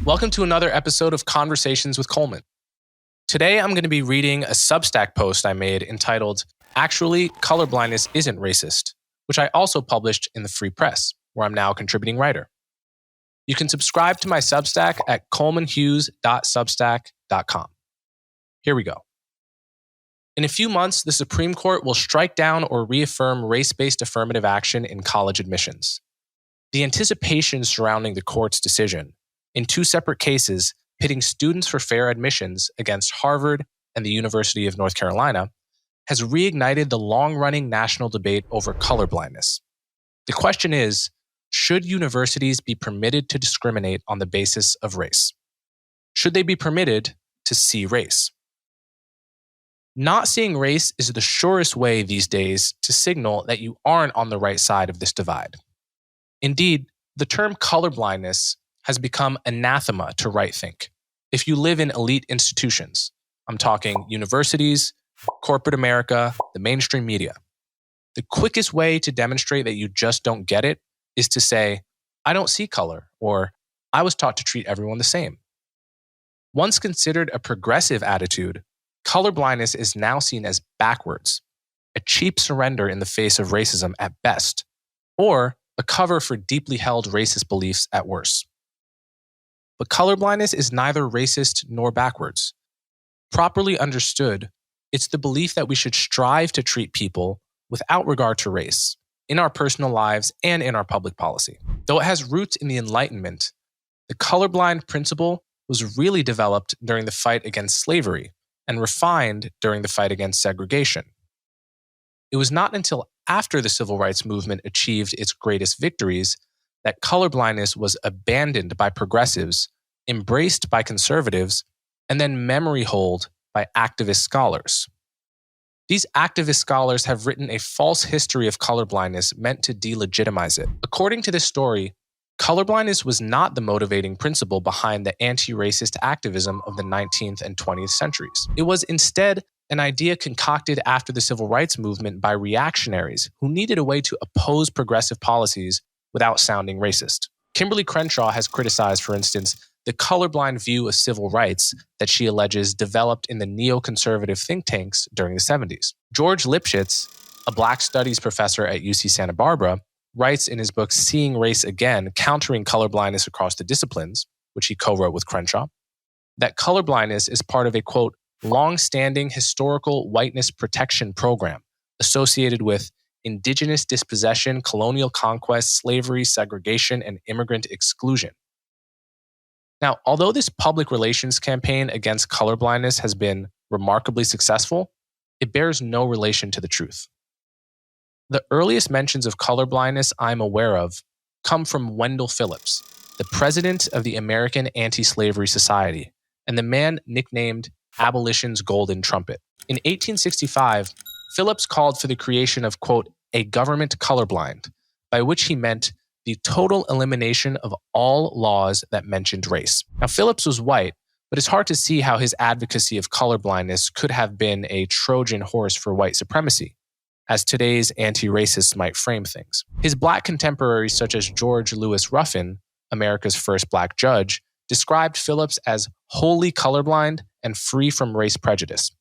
Welcome to another episode of Conversations with Coleman. Today, I'm going to be reading a Substack post I made entitled, Actually, Colorblindness Isn't Racist, which I also published in the Free Press, where I'm now a contributing writer. You can subscribe to my Substack at colemanhughes.substack.com. Here we go. In a few months, the Supreme Court will strike down or reaffirm race-based affirmative action in college admissions. The anticipation surrounding the court's decision, in two separate cases pitting students for fair admissions against Harvard and the University of North Carolina, has reignited the long-running national debate over colorblindness. The question is, should universities be permitted to discriminate on the basis of race? Should they be permitted to see race? Not seeing race is the surest way these days to signal that you aren't on the right side of this divide. Indeed, the term colorblindness has become anathema to right-think. If you live in elite institutions, I'm talking universities, corporate America, the mainstream media, the quickest way to demonstrate that you just don't get it is to say, I don't see color, or I was taught to treat everyone the same. Once considered a progressive attitude, colorblindness is now seen as backwards, a cheap surrender in the face of racism at best, or a cover for deeply held racist beliefs at worst. But colorblindness is neither racist nor backwards. Properly understood, it's the belief that we should strive to treat people without regard to race, in our personal lives and in our public policy. Though it has roots in the Enlightenment, the colorblind principle was really developed during the fight against slavery and refined during the fight against segregation. It was not until after the civil rights movement achieved its greatest victories that colorblindness was abandoned by progressives, embraced by conservatives, and then memory-holed by activist scholars. These activist scholars have written a false history of colorblindness meant to delegitimize it. According to this story, colorblindness was not the motivating principle behind the anti-racist activism of the 19th and 20th centuries. It was instead an idea concocted after the civil rights movement by reactionaries who needed a way to oppose progressive policies without sounding racist. Kimberly Crenshaw has criticized, for instance, the colorblind view of civil rights that she alleges developed in the neoconservative think tanks during the 70s. George Lipschitz, a Black Studies professor at UC Santa Barbara, writes in his book Seeing Race Again, Countering Colorblindness Across the Disciplines, which he co-wrote with Crenshaw, that colorblindness is part of a, quote, long-standing historical whiteness protection program associated with indigenous dispossession, colonial conquest, slavery, segregation, and immigrant exclusion. Now, although this public relations campaign against colorblindness has been remarkably successful, it bears no relation to the truth. The earliest mentions of colorblindness I'm aware of come from Wendell Phillips, the president of the American Anti-Slavery Society, and the man nicknamed Abolition's Golden Trumpet. In 1865, Phillips called for the creation of, quote, a government colorblind, by which he meant the total elimination of all laws that mentioned race. Now, Phillips was white, but it's hard to see how his advocacy of colorblindness could have been a Trojan horse for white supremacy, as today's anti-racists might frame things. His Black contemporaries such as George Lewis Ruffin, America's first Black judge, described Phillips as wholly colorblind and free from race prejudice.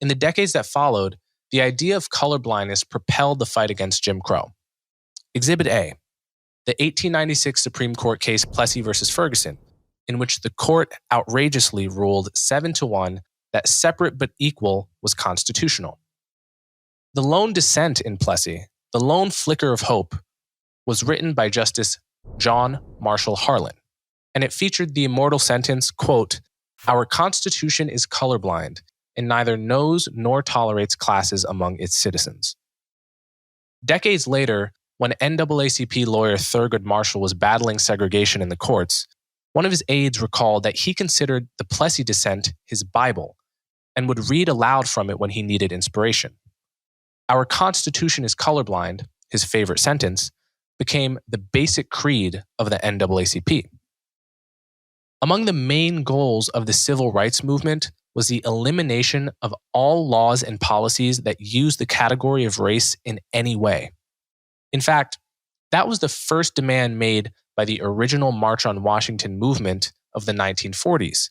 In the decades that followed, the idea of colorblindness propelled the fight against Jim Crow. Exhibit A, the 1896 Supreme Court case Plessy v. Ferguson, in which the court outrageously ruled 7-1 that separate but equal was constitutional. The lone dissent in Plessy, the lone flicker of hope, was written by Justice John Marshall Harlan, and it featured the immortal sentence, quote, our Constitution is colorblind and neither knows nor tolerates classes among its citizens. Decades later, when NAACP lawyer Thurgood Marshall was battling segregation in the courts, one of his aides recalled that he considered the Plessy dissent his Bible and would read aloud from it when he needed inspiration. Our Constitution is colorblind, his favorite sentence, became the basic creed of the NAACP. Among the main goals of the civil rights movement was the elimination of all laws and policies that use the category of race in any way. In fact, that was the first demand made by the original March on Washington movement of the 1940s,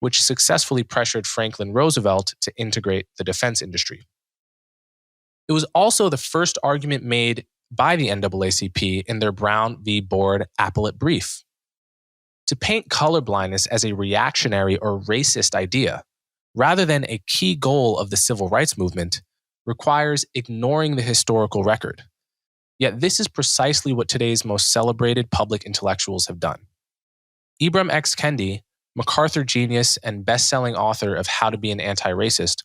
which successfully pressured Franklin Roosevelt to integrate the defense industry. It was also the first argument made by the NAACP in their Brown v. Board appellate brief. To paint colorblindness as a reactionary or racist idea, rather than a key goal of the civil rights movement, requires ignoring the historical record. Yet this is precisely what today's most celebrated public intellectuals have done. Ibram X. Kendi, MacArthur genius and best-selling author of How to Be an Anti-Racist,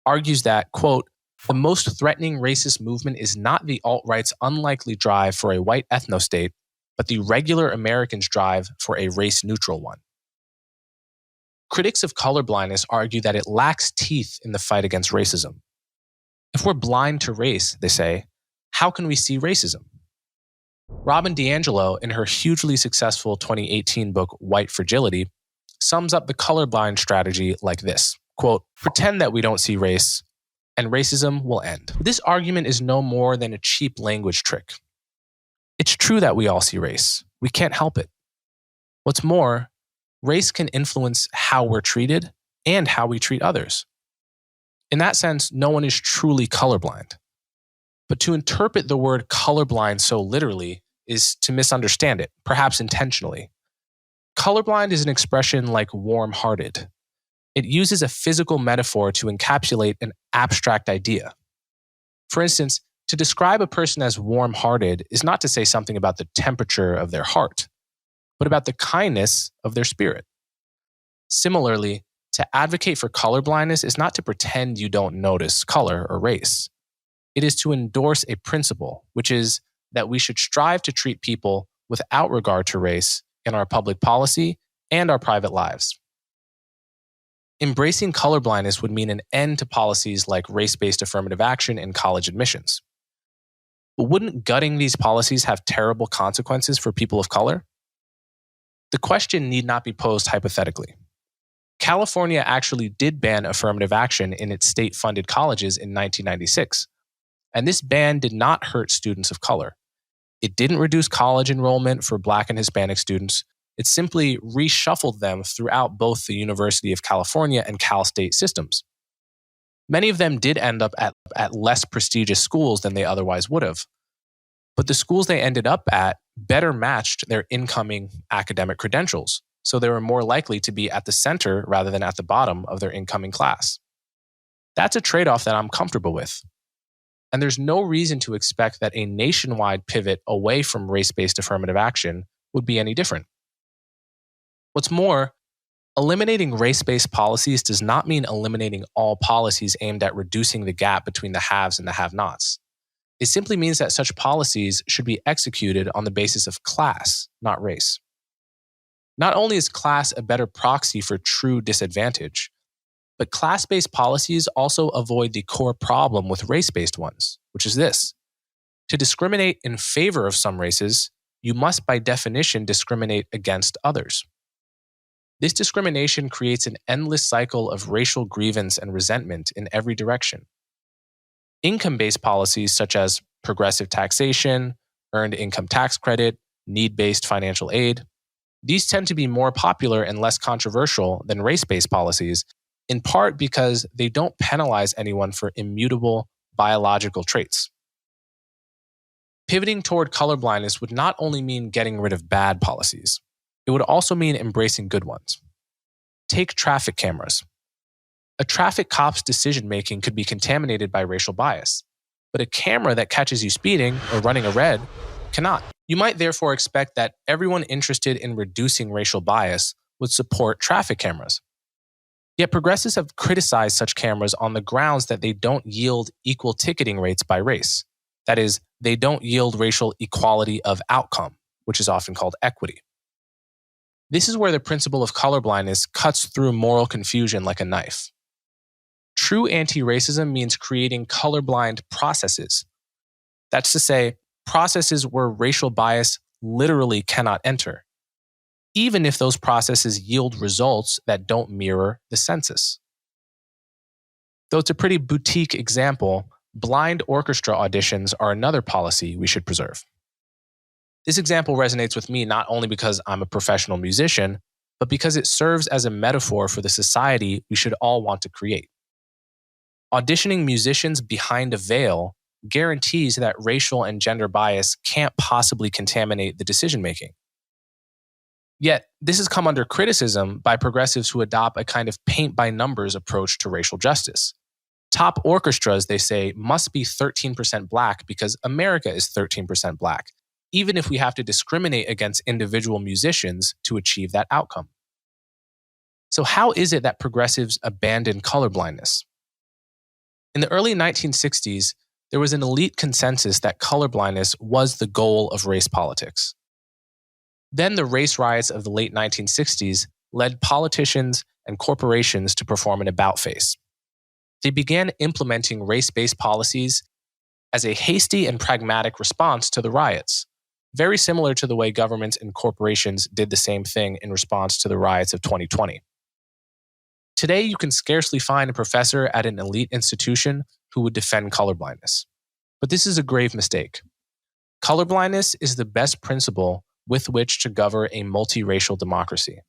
argues that, quote, the most threatening racist movement is not the alt-right's unlikely drive for a white ethnostate, but the regular Americans' drive for a race-neutral one. Critics of colorblindness argue that it lacks teeth in the fight against racism. If we're blind to race, they say, how can we see racism? Robin DiAngelo, in her hugely successful 2018 book, White Fragility, sums up the colorblind strategy like this, quote, pretend that we don't see race, and racism will end. This argument is no more than a cheap language trick. It's true that we all see race. We can't help it. What's more, race can influence how we're treated and how we treat others. In that sense, no one is truly colorblind. But to interpret the word colorblind so literally is to misunderstand it, perhaps intentionally. Colorblind is an expression like warm-hearted. It uses a physical metaphor to encapsulate an abstract idea. For instance, to describe a person as warm-hearted is not to say something about the temperature of their heart, but about the kindness of their spirit. Similarly, to advocate for colorblindness is not to pretend you don't notice color or race. It is to endorse a principle, which is that we should strive to treat people without regard to race in our public policy and our private lives. Embracing colorblindness would mean an end to policies like race-based affirmative action in college admissions. But wouldn't gutting these policies have terrible consequences for people of color? The question need not be posed hypothetically. California actually did ban affirmative action in its state-funded colleges in 1996, and this ban did not hurt students of color. It didn't reduce college enrollment for Black and Hispanic students. It simply reshuffled them throughout both the University of California and Cal State systems. Many of them did end up at less prestigious schools than they otherwise would have. But the schools they ended up at better matched their incoming academic credentials, so they were more likely to be at the center rather than at the bottom of their incoming class. That's a trade-off that I'm comfortable with. And there's no reason to expect that a nationwide pivot away from race-based affirmative action would be any different. What's more, eliminating race-based policies does not mean eliminating all policies aimed at reducing the gap between the haves and the have-nots. It simply means that such policies should be executed on the basis of class, not race. Not only is class a better proxy for true disadvantage, but class-based policies also avoid the core problem with race-based ones, which is this. To discriminate in favor of some races, you must by definition discriminate against others. This discrimination creates an endless cycle of racial grievance and resentment in every direction. Income-based policies such as progressive taxation, earned income tax credit, need-based financial aid, these tend to be more popular and less controversial than race-based policies, in part because they don't penalize anyone for immutable biological traits. Pivoting toward colorblindness would not only mean getting rid of bad policies, it would also mean embracing good ones. Take traffic cameras. A traffic cop's decision-making could be contaminated by racial bias, but a camera that catches you speeding or running a red cannot. You might therefore expect that everyone interested in reducing racial bias would support traffic cameras. Yet progressives have criticized such cameras on the grounds that they don't yield equal ticketing rates by race. That is, they don't yield racial equality of outcome, which is often called equity. This is where the principle of colorblindness cuts through moral confusion like a knife. True anti-racism means creating colorblind processes. That's to say, processes where racial bias literally cannot enter, even if those processes yield results that don't mirror the census. Though it's a pretty boutique example, blind orchestra auditions are another policy we should preserve. This example resonates with me not only because I'm a professional musician, but because it serves as a metaphor for the society we should all want to create. Auditioning musicians behind a veil guarantees that racial and gender bias can't possibly contaminate the decision making. Yet, this has come under criticism by progressives who adopt a kind of paint by numbers approach to racial justice. Top orchestras, they say, must be 13% Black because America is 13% Black, even if we have to discriminate against individual musicians to achieve that outcome. So, how is it that progressives abandoned colorblindness? In the early 1960s, there was an elite consensus that colorblindness was the goal of race politics. Then the race riots of the late 1960s led politicians and corporations to perform an about-face. They began implementing race-based policies as a hasty and pragmatic response to the riots, very similar to the way governments and corporations did the same thing in response to the riots of 2020. Today, you can scarcely find a professor at an elite institution who would defend colorblindness. But this is a grave mistake. Colorblindness is the best principle with which to govern a multiracial democracy.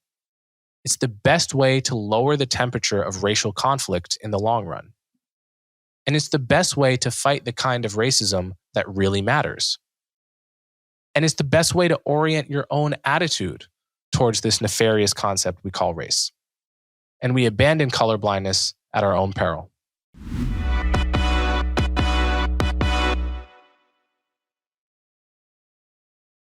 It's the best way to lower the temperature of racial conflict in the long run. And it's the best way to fight the kind of racism that really matters. And it's the best way to orient your own attitude towards this nefarious concept we call race. And we abandon colorblindness at our own peril.